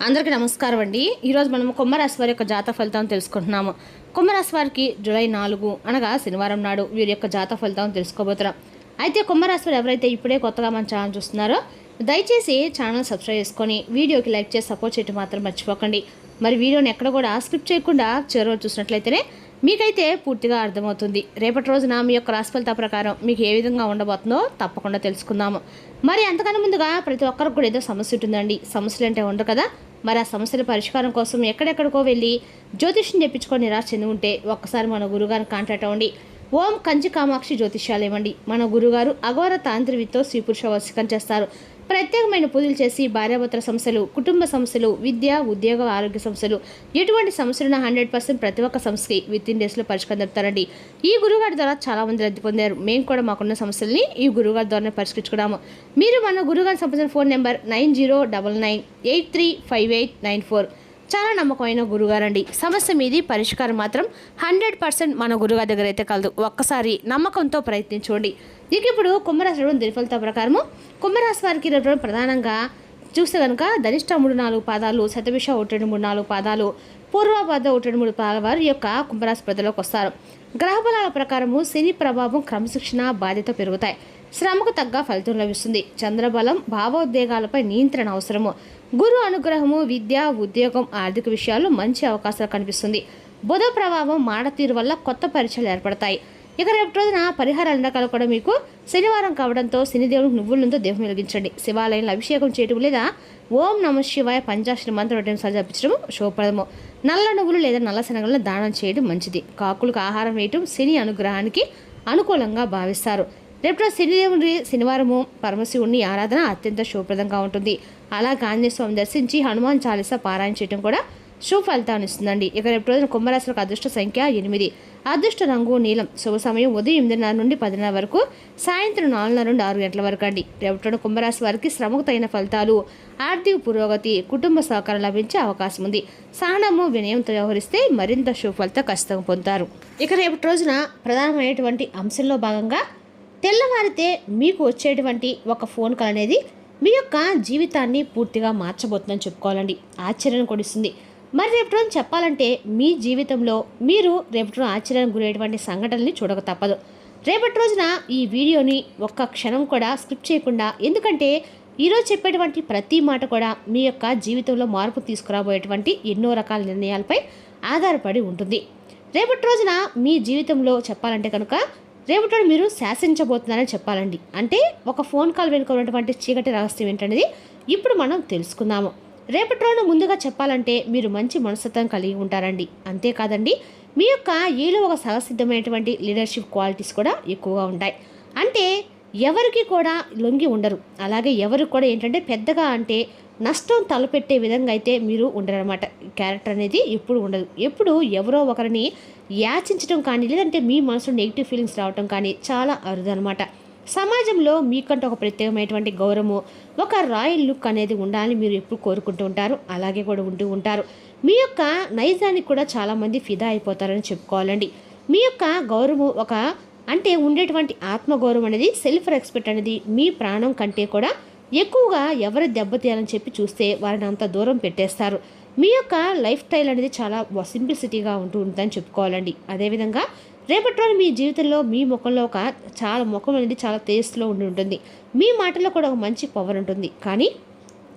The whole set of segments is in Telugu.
అందరికీ నమస్కారం అండి. ఈరోజు మనం కుంభరాశి వారి యొక్క జాతక ఫలితాలను తెలుసుకుంటున్నాము. కుంభరాశి వారికి జూలై 4 అనగా శనివారం నాడు వీరి యొక్క జాతక ఫలితాలను తెలుసుకోబోతున్నాం. అయితే కుంభరాశి వారు ఎవరైతే ఇప్పుడే కొత్తగా మన ఛానల్ చూస్తున్నారో దయచేసి ఛానల్ సబ్స్క్రైబ్ చేసుకొని వీడియోకి లైక్ చేసి సపోర్ట్ చేయడం మాత్రం మర్చిపోకండి. మరి వీడియోని ఎక్కడ కూడా స్కిప్ చేయకుండా చివరి చూసినట్లయితేనే మీకైతే పూర్తిగా అర్థమవుతుంది. రేపటి రోజున మీ యొక్క రాశి ఫలితాల ప్రకారం మీకు ఏ విధంగా ఉండబోతుందో తప్పకుండా తెలుసుకుందాము. మరి అంతకన్నా ముందుగా ప్రతి ఒక్కరికి కూడా ఏదో సమస్య ఉంటుందండి. సమస్యలు అంటే ఉండరు కదా. మరి ఆ సమస్యల పరిష్కారం కోసం ఎక్కడెక్కడికో వెళ్ళి జ్యోతిష్యం చెప్పించుకొని నిరాశ చెంది ఉంటే ఒక్కసారి మన గురుగారిని కాంటాక్ట్ అవ్వండి. ఓం కంచి కామాక్షి జ్యోతిష్యాలేమండి. మన గురుగారు అఘోర తాంత్రివితో స్త్రీ పురుష వశీకరణ చేస్తారు. ప్రత్యేకమైన పూజలు చేసి భార్యాభర్తల సమస్యలు, కుటుంబ సమస్యలు, విద్య, ఉద్యోగ, ఆరోగ్య సమస్యలు, ఎటువంటి సమస్యలున్న 100% ప్రతి ఒక్క సమస్యకి విత్-ఇన్ డేస్లో పరిష్కారం చెప్తారండి. ఈ గురుగారి ద్వారా చాలా మంది లబ్ధి పొందారు. మేము కూడా మాకున్న సమస్యల్ని ఈ గురుగారి ద్వారానే పరిష్కరించుకున్నాము. మీరు మన గురుగారి సంబంధించిన ఫోన్ నెంబర్ 9099835894. చాలా నమ్మకమైన గురుగారండి. సమస్య మీది పరిష్కారం మాత్రం 100% మన గురుగారి దగ్గర అయితే కలదు. ఒక్కసారి నమ్మకంతో ప్రయత్నించుకోండి. ఇక ఇప్పుడు కుంభరాశి దిన ఫలితాల ప్రకారము కుంభరాశి వారికి ప్రధానంగా చూస్తే కనుక ధనిష్ట 3-4 పాదాలు, శతభిష 1-2-3-4 పాదాలు, పూర్వపాద 1-2-3 పాదాల వారి యొక్క కుంభరాశి ప్రజలకు వస్తారు. గ్రహబలాల ప్రకారము శని ప్రభావం, క్రమశిక్షణ, బాధ్యత పెరుగుతాయి. శ్రమకు తగ్గ ఫలితం లభిస్తుంది. చంద్రబలం, భావోద్వేగాలపై నియంత్రణ అవసరము. గురు అనుగ్రహము, విద్య, ఉద్యోగం, ఆర్థిక విషయాల్లో మంచి అవకాశాలు కనిపిస్తుంది. బుధ ప్రభావం, మాడతీరు వల్ల కొత్త పరిచయాలు ఏర్పడతాయి. ఇక రేపు రోజున పరిహారాల రకాలు కూడా మీకు శనివారం కావడంతో శనిదేవుడికి నువ్వులతో దేహం వెలిగించండి. శివాలయంలో అభిషేకం చేయడం లేదా ఓం నమ శివాయ పంచాక్షరి మంత్రం 2 సార్లు జపించడం శుభప్రదము. నల్ల నువ్వులు లేదా నల్ల శనగలను దానం చేయడం మంచిది. కాకులకు ఆహారం వేయటం శని అనుగ్రహానికి అనుకూలంగా భావిస్తారు. రేపు శనిదేవుడి శనివారము పరమశివుని ఆరాధన అత్యంత శుభప్రదంగా ఉంటుంది. అలాగే ఆంజనేయ స్వామి దర్శించి హనుమాన్ చాలీసా పారాయణ చేయడం కూడా శుభ ఫలితాన్ని ఇస్తుందండి. ఇక రేపు రోజున కుంభరాశులకు అదృష్ట సంఖ్య 8. అదృష్ట రంగు నీలం. శుభ సమయం ఉదయం 8:30 నుండి 10:30 వరకు, సాయంత్రం 4:30 నుండి 6 గంటల వరకు అండి. రేపటి కుంభరాశి వారికి శ్రమకు తగిన ఫలితాలు, ఆర్థిక పురోగతి, కుటుంబ సహకారం లభించే అవకాశం ఉంది. సహనము, వినయంతో వ్యవహరిస్తే మరింత శుభ ఫలితం ఖచ్చితంగా పొందుతారు. ఇక రేపటి రోజున ప్రధానమైనటువంటి అంశంలో భాగంగా తెల్లవారితే మీకు వచ్చేటువంటి ఒక ఫోన్ కాల్ అనేది మీ యొక్క జీవితాన్ని పూర్తిగా మార్చబోతుందని చెప్పుకోవాలండి. ఆశ్చర్యం కొడిస్తుంది. మరి రేపటి రోజు చెప్పాలంటే మీ జీవితంలో మీరు రేపటి రోజు ఆశ్చర్యానికి గురయ్యేటువంటి సంఘటనల్ని చూడక తప్పదు. రేపటి రోజున ఈ వీడియోని ఒక్క క్షణం కూడా స్కిప్ చేయకుండా, ఎందుకంటే ఈరోజు చెప్పేటువంటి ప్రతి మాట కూడా మీ యొక్క జీవితంలో మార్పు తీసుకురాబోయేటువంటి ఎన్నో రకాల నిర్ణయాలపై ఆధారపడి ఉంటుంది. రేపటి రోజున మీ జీవితంలో చెప్పాలంటే కనుక రేపటి మీరు శాసించబోతున్నారని చెప్పాలండి. అంటే ఒక ఫోన్ కాల్ వెనుక ఉన్నటువంటి చీకటి రహస్యం ఏంటనేది ఇప్పుడు మనం తెలుసుకుందాము. రేపటి రోజున ముందుగా చెప్పాలంటే మీరు మంచి మనస్తత్వం కలిగి ఉంటారండి. అంతేకాదండి, మీ యొక్క ఏలో ఒక సహసిద్ధమైనటువంటి లీడర్షిప్ క్వాలిటీస్ కూడా ఎక్కువగా ఉంటాయి. అంటే ఎవరికి కూడా లొంగి ఉండరు. అలాగే ఎవరికి కూడా ఏంటంటే పెద్దగా అంటే నష్టం తలపెట్టే విధంగా అయితే మీరు ఉండరన్నమాట. క్యారెక్టర్ అనేది ఎప్పుడు ఉండదు. ఎప్పుడు ఎవరో ఒకరిని యాచించడం కానీ, లేదంటే మీ మనసులో నెగిటివ్ ఫీలింగ్స్ రావటం కానీ చాలా అరుదు అనమాట. సమాజంలో మీకంటే ఒక ప్రత్యేకమైనటువంటి గౌరవము, ఒక రాయల్ లుక్ అనేది ఉండాలని మీరు ఎప్పుడు కోరుకుంటూ ఉంటారు. అలాగే కూడా ఉంటూ ఉంటారు. మీ యొక్క నైజానికి కూడా చాలామంది ఫిదా అయిపోతారని చెప్పుకోవాలండి. మీ యొక్క గౌరవం ఒక అంటే ఉండేటువంటి ఆత్మగౌరవం అనేది, సెల్ఫ్ రెస్పెక్ట్ అనేది మీ ప్రాణం కంటే కూడా ఎక్కువగా ఎవరు దెబ్బతీయాలని చెప్పి చూస్తే వారిని అంత దూరం పెట్టేస్తారు. మీ యొక్క లైఫ్ స్టైల్ అనేది చాలా సింప్లిసిటీగా ఉంటూ ఉంటుందని చెప్పుకోవాలండి. అదేవిధంగా రేపటి రోజు మీ జీవితంలో మీ ముఖంలో ముఖం అనేది చాలా తేజస్సులో ఉండి ఉంటుంది. మీ మాటల్లో కూడా ఒక మంచి పవర్ ఉంటుంది. కానీ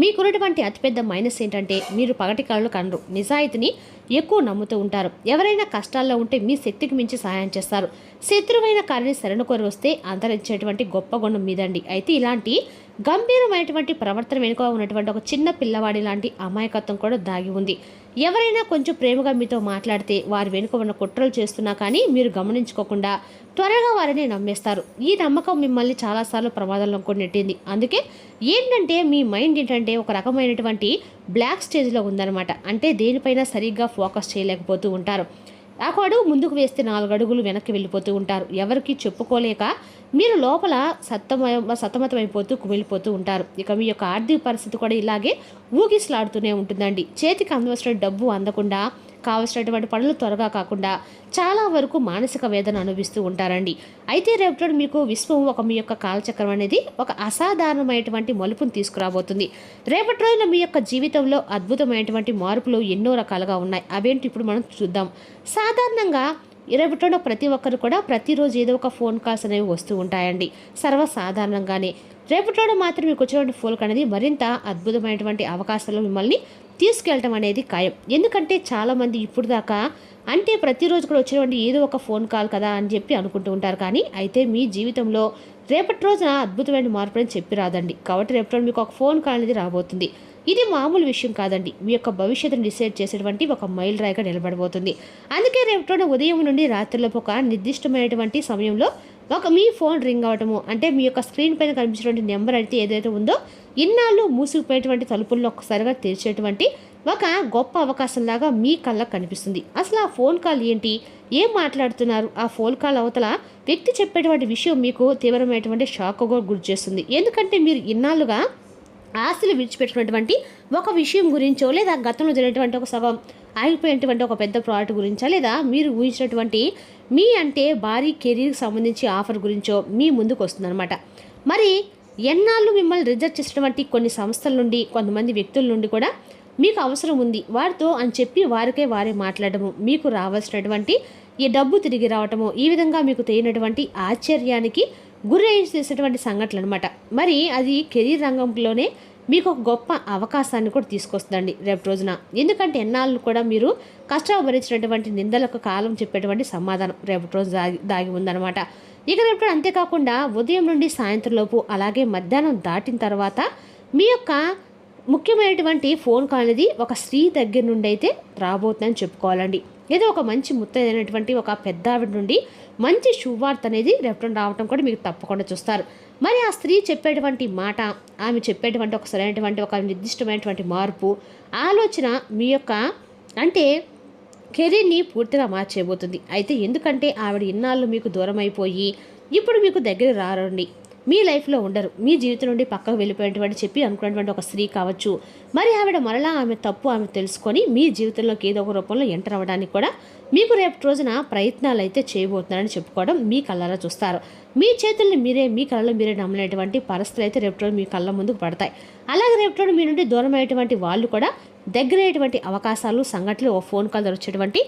మీకున్నటువంటి అతిపెద్ద మైనస్ ఏంటంటే మీరు పగటి కళలు కనరు. నిజాయితీని ఎక్కువ నమ్ముతూ ఉంటారు. ఎవరైనా కష్టాల్లో ఉంటే మీ శక్తికి మించి సహాయం చేస్తారు. శత్రువైన కార్యాన్ని శరణ కోరి వస్తే అంతరించేటువంటి గొప్ప గుణం మీదండి. అయితే ఇలాంటి గంభీరమైనటువంటి ప్రవర్తన వెనుక ఉన్నటువంటి ఒక చిన్న పిల్లవాడి లాంటి అమాయకత్వం కూడా దాగి ఉంది. ఎవరైనా కొంచెం ప్రేమగా మీతో మాట్లాడితే వారి వెనుక ఉన్న కుట్రలు చేస్తున్నా కానీ మీరు గమనించుకోకుండా త్వరగా వారిని నమ్మేస్తారు. ఈ నమ్మకం మిమ్మల్ని చాలాసార్లు ప్రమాదంలో కూడా నెట్టింది. అందుకే ఏంటంటే మీ మైండ్ ఏంటంటే ఒక రకమైనటువంటి బ్లాక్ స్టేజ్లో ఉందన్నమాట. అంటే దేనిపైన సరిగ్గా ఫోకస్ చేయలేకపోతూ ఉంటారు. ఒక అడుగు ముందుకు వేస్తే 4 అడుగులు వెనక్కి వెళ్ళిపోతూ ఉంటారు. ఎవరికి చెప్పుకోలేక మీరు లోపల సతమతమైపోతూ కుమిలిపోతూ ఉంటారు. ఇక మీ యొక్క ఆర్థిక పరిస్థితి కూడా ఇలాగే ఊగిసలాడుతూనే ఉంటుందండి. చేతికి అందవలసిన డబ్బు అందకుండా కావలసినటువంటి పనులు త్వరగా కాకుండా చాలా వరకు మానసిక వేదన అనుభవిస్తూ ఉంటారండి. అయితే రేపటి మీకు విశ్వం మీ యొక్క కాలచక్రం అనేది ఒక అసాధారణమైనటువంటి మలుపును తీసుకురాబోతుంది. రేపటి రోజున మీ యొక్క జీవితంలో అద్భుతమైనటువంటి మార్పులు ఎన్నో రకాలుగా ఉన్నాయి. అవేంటి ఇప్పుడు మనం చూద్దాం. సాధారణంగా రేపటిలో ప్రతి ఒక్కరు కూడా ప్రతిరోజు ఏదో ఒక ఫోన్ కాల్స్ అనేవి వస్తూ ఉంటాయండి. సర్వసాధారణంగానే రేపటిలో మాత్రం మీకు వచ్చేటువంటి ఫోన్ అనేది మరింత అద్భుతమైనటువంటి అవకాశాలు మిమ్మల్ని తీసుకెళ్ళటం అనేది ఖాయం. ఎందుకంటే చాలామంది ఇప్పుడు దాకా అంటే ప్రతిరోజు కూడా వచ్చేటువంటి ఏదో ఒక ఫోన్ కాల్ కదా అని చెప్పి అనుకుంటూ ఉంటారు. కానీ అయితే మీ జీవితంలో రేపటి రోజున అద్భుతమైన మార్పు అని చెప్పి రాదండి. కాబట్టి రేపటి మీకు ఒక ఫోన్ కాల్ అనేది రాబోతుంది. ఇది మామూలు విషయం కాదండి. మీ యొక్క భవిష్యత్తును డిసైడ్ చేసేటువంటి ఒక మైల్ రాయిగా నిలబడబోతుంది. అందుకే రేపటి ఉదయం నుండి రాత్రిలోపు ఒక నిర్దిష్టమైనటువంటి సమయంలో మీ ఫోన్ రింగ్ అవటము, అంటే మీ యొక్క స్క్రీన్ పైన కనిపించేటువంటి నెంబర్ అయితే ఏదైతే ఉందో ఇన్నాళ్ళు మూసుకుపోయేటువంటి తలుపుల్లో ఒక్కసారిగా తెరిచేటువంటి ఒక గొప్ప అవకాశంలాగా మీ కళ్ళకు కనిపిస్తుంది. అసలు ఆ ఫోన్ కాల్ ఏంటి, ఏం మాట్లాడుతున్నారు, ఆ ఫోన్ కాల్ అవతల వ్యక్తి చెప్పేటువంటి విషయం మీకు తీవ్రమైనటువంటి షాక్గా గురి చేస్తుంది. ఎందుకంటే మీరు ఇన్నాళ్ళుగా ఆస్తులు విడిచిపెట్టినటువంటి ఒక విషయం గురించో, లేదా గతంలో జరిగినటువంటి ఒక సగం ఆగిపోయినటువంటి ఒక పెద్ద ప్రాజెక్ట్ గురించో, లేదా మీరు ఊహించినటువంటి అంటే భారీ కెరీర్కి సంబంధించి ఆఫర్ గురించో మీ ముందుకు వస్తుందన్నమాట. మరి ఎన్నాళ్ళు మిమ్మల్ని రిజెక్ట్ చేసినటువంటి కొన్ని సంస్థల నుండి, కొంతమంది వ్యక్తుల నుండి కూడా మీకు అవసరం ఉంది వారితో అని చెప్పి వారే మాట్లాడము, మీకు రావాల్సినటువంటి ఈ డబ్బు తిరిగి రావటము, ఈ విధంగా మీకు తెలియనటువంటి ఆశ్చర్యానికి గురి చేసేటువంటి సంఘటనలు అనమాట. మరి అది కెరీర్ రంగంలోనే మీకు ఒక గొప్ప అవకాశాన్ని కూడా తీసుకొస్తుందండి రేపు రోజున. ఎందుకంటే ఎన్నాళ్ళు కూడా మీరు కష్టపరిచినటువంటి నిందలకు కాలం చెప్పేటువంటి సమాధానం రేపటి రోజు దాగి ఉందన్నమాట. ఇక రేపు అంతేకాకుండా ఉదయం నుండి సాయంత్రం లోపు, అలాగే మధ్యాహ్నం దాటిన తర్వాత మీ యొక్క ముఖ్యమైనటువంటి ఫోన్ కాల్ అనేది ఒక స్త్రీ దగ్గర నుండి అయితే రాబోతుందని చెప్పుకోవాలండి. ఏదో ఒక మంచి ముత్తైనటువంటి ఒక పెద్ద ఆవిడ నుండి మంచి శుభవార్త అనేది రేపటి రావటం కూడా మీకు తప్పకుండా చూస్తారు. మరి ఆ స్త్రీ చెప్పేటువంటి మాట, ఆమె చెప్పేటువంటి ఒక సరైనటువంటి ఒక నిర్దిష్టమైనటువంటి మార్పు ఆలోచన మీ యొక్క అంటే కెరీర్ని పూర్తిగా మార్చేయబోతుంది. అయితే ఎందుకంటే ఆవిడ ఇన్నాళ్ళు మీకు దూరం అయిపోయి ఇప్పుడు మీకు దగ్గర రారండి, మీ లైఫ్లో ఉండరు, మీ జీవితం నుండి పక్కకు వెళ్ళిపోయినటువంటి చెప్పి అనుకున్నటువంటి ఒక స్త్రీ కావచ్చు. మరి ఆవిడ మరలా ఆమె తప్పు ఆమె తెలుసుకొని మీ జీవితంలోకి ఏదో ఒక రూపంలో ఎంటర్ అవ్వడానికి కూడా మీకు రేపు రోజున ప్రయత్నాలు అయితే చేయబోతున్నారని చెప్పుకోవడం మీ కళ్ళలో చూస్తారు. మీ చేతుల్ని మీరే, మీ కళ్ళలో మీరే నమ్మలేటువంటి పరిస్థితులు అయితే రేపు రోజు మీ కళ్ళ ముందుకు పడతాయి. అలాగే రేపు రోజు మీ నుండి దూరం అయ్యేటువంటి వాళ్ళు కూడా దగ్గరయ్యేటువంటి అవకాశాలు, సంఘటనలు, ఓ ఫోన్ కాల్ ద్వారా వచ్చేటువంటి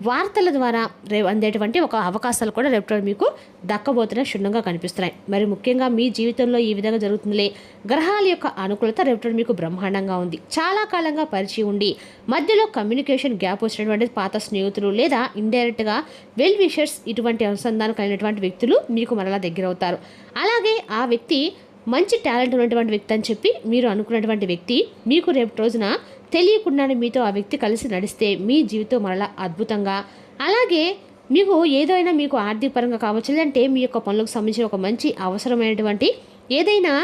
వార్తల ద్వారా అందేటువంటి ఒక అవకాశాలు కూడా రేపు మీకు దక్కబోతున్న క్షుణ్ణంగా కనిపిస్తున్నాయి. మరి ముఖ్యంగా మీ జీవితంలో ఈ విధంగా జరుగుతుందిలే, గ్రహాల యొక్క అనుకూలత రేపు మీకు బ్రహ్మాండంగా ఉంది. చాలా కాలంగా పరిచయం ఉండి మధ్యలో కమ్యూనికేషన్ గ్యాప్ వచ్చినటువంటి పాత స్నేహితులు, లేదా ఇండైరెక్ట్గా వెల్ విషర్స్, ఇటువంటి అనుసంధానం కలిగినటువంటి వ్యక్తులు మీకు మరలా దగ్గర అవుతారు. అలాగే ఆ వ్యక్తి మంచి టాలెంట్ ఉన్నటువంటి వ్యక్తి అని చెప్పి మీరు అనుకున్నటువంటి వ్యక్తి మీకు రేపు రోజున తెలియకుండానే మీతో ఆ వ్యక్తి కలిసి నడిస్తే మీ జీవితం మరలా అద్భుతంగా, అలాగే మీకు ఏదైనా మీకు ఆర్థిక పరంగా కావచ్చు, లేదంటే మీ యొక్క పనులకు సంబంధించిన ఒక మంచి అవసరమైనటువంటి ఏదైనా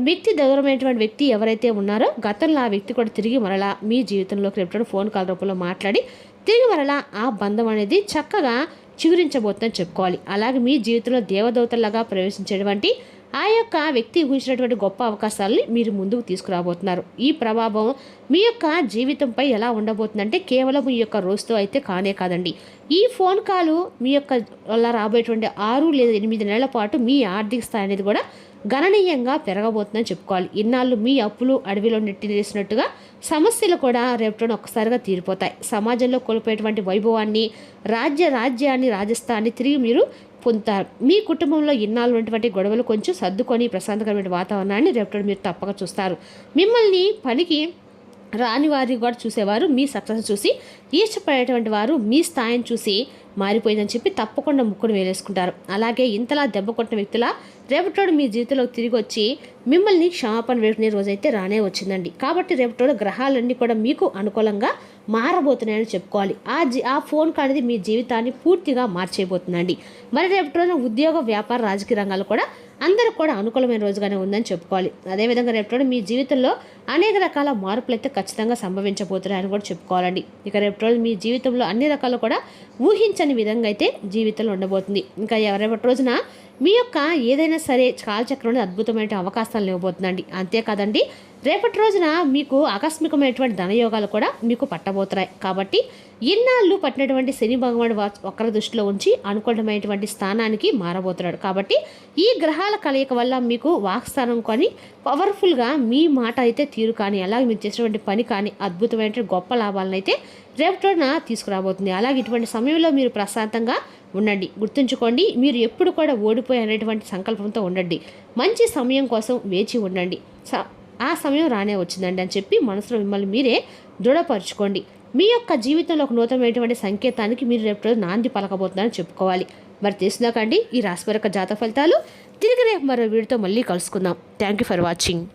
వ్యక్తి దూరమైనటువంటి వ్యక్తి ఎవరైతే ఉన్నారో గతంలో ఆ వ్యక్తి కూడా తిరిగి మరలా మీ జీవితంలోకి రేపు ఫోన్ కాల్ రూపంలో మాట్లాడి తిరిగి మరలా ఆ బంధం అనేది చక్కగా చిగురించబోతుందని చెప్పుకోవాలి. అలాగే మీ జీవితంలో దేవదూతలాగా ప్రవేశించేటువంటి ఆ యొక్క వ్యక్తి ఊహించినటువంటి గొప్ప అవకాశాలని మీరు ముందుకు తీసుకురాబోతున్నారు. ఈ ప్రభావం మీ యొక్క జీవితంపై ఎలా ఉండబోతుందంటే కేవలం ఈ యొక్క రోజుతో అయితే కానే కాదండి. ఈ ఫోన్ కాలు మీ యొక్క వల్ల రాబోయేటువంటి 6 లేదా 8 నెలల పాటు మీ ఆర్థిక స్థాయి అనేది కూడా గణనీయంగా పెరగబోతుందని చెప్పుకోవాలి. ఇన్నాళ్ళు మీ అప్పులు అడవిలో నెట్టివేసినట్టుగా సమస్యలు కూడా రేపటి ఒక్కసారిగా తీరిపోతాయి. సమాజంలో కోల్పోయేటువంటి వైభవాన్ని, రాజ్యాన్ని, రాజస్థాన్ని తిరిగి మీరు పొందుతారు. మీ కుటుంబంలో ఇన్నాళ్ళు ఉన్నటువంటి గొడవలు కొంచెం సర్దుకొని ప్రశాంతకరమైన వాతావరణాన్ని రేపటి మీరు తప్పక చూస్తారు. మిమ్మల్ని పనికి రాని వారిని కూడా చూసేవారు మీ సక్సెస్ చూసి ఈర్ష్యపడేటువంటి వారు మీ స్థాయిని చూసి మారిపోయిందని చెప్పి తప్పకుండా ముక్కును వేలేసుకుంటారు. అలాగే ఇంతలా దెబ్బ కొట్టిన వ్యక్తుల రేపటోడు మీ జీవితంలోకి తిరిగి వచ్చి మిమ్మల్ని క్షమాపణ వేసుకునే రోజైతే రానే వచ్చిందండి. కాబట్టి రేపటోడు గ్రహాలన్నీ కూడా మీకు అనుకూలంగా మారబోతున్నాయని చెప్పుకోవాలి. ఆ ఫోన్ కాల్ అనేది మీ జీవితాన్ని పూర్తిగా మార్చేయబోతుందండి. మరి రేపటి ఉద్యోగ, వ్యాపార, రాజకీయ రంగాలు కూడా అందరూ కూడా అనుకూలమైన రోజుగానే ఉందని చెప్పుకోవాలి. అదేవిధంగా రేపటి మీ జీవితంలో అనేక రకాల మార్పులు అయితే ఖచ్చితంగా సంభవించబోతున్నాయని కూడా చెప్పుకోవాలండి. ఇక రేపటి మీ జీవితంలో అన్ని రకాలు కూడా ఊహించని విధంగా అయితే జీవితంలో ఉండబోతుంది. ఇంకా రేపటి రోజున మీ యొక్క ఏదైనా సరే కాలచక్రంలో అద్భుతమైన అవకాశాలు ఇవ్వబోతుందండి. అంతేకాదండి రేపటి రోజున మీకు ఆకస్మికమైనటువంటి ధనయోగాలు కూడా మీకు పట్టబోతున్నాయి. కాబట్టి ఇన్నాళ్ళు పట్టినటువంటి శని భగవానుడు వక్ర దృష్టిలో ఉంచి అనుకూలమైనటువంటి స్థానానికి మారబోతున్నాడు. కాబట్టి ఈ గ్రహాల కలయిక వల్ల మీకు వాక్స్థానం కానీ పవర్ఫుల్గా మీ మాట అయితే తీరు కానీ అలాగే మీరు చేసినటువంటి పని కానీ అద్భుతమైనటువంటి గొప్ప లాభాలను అయితే రేపటి రోజున తీసుకురాబోతుంది. అలాగే ఇటువంటి సమయంలో మీరు ప్రశాంతంగా ఉండండి. గుర్తుంచుకోండి, మీరు ఎప్పుడు కూడా ఓడిపోయి అనేటువంటి సంకల్పంతో ఉండండి. మంచి సమయం కోసం వేచి ఉండండి. ఆ సమయం రానే వచ్చిందండి అని చెప్పి మనసులో మిమ్మల్ని మీరే దృఢపరచుకోండి. మీ యొక్క జీవితంలో ఒక నూతనమైనటువంటి సంకేతానికి మీరు రేపు నాంది పలకబోతున్నారని చెప్పుకోవాలి. మరి తెలిసిందాకండి ఈ రాశి యొక్క జాతక ఫలితాలు. తిరిగి రేపు మరో వీడియోతో మళ్ళీ కలుసుకుందాం. Thank you for watching.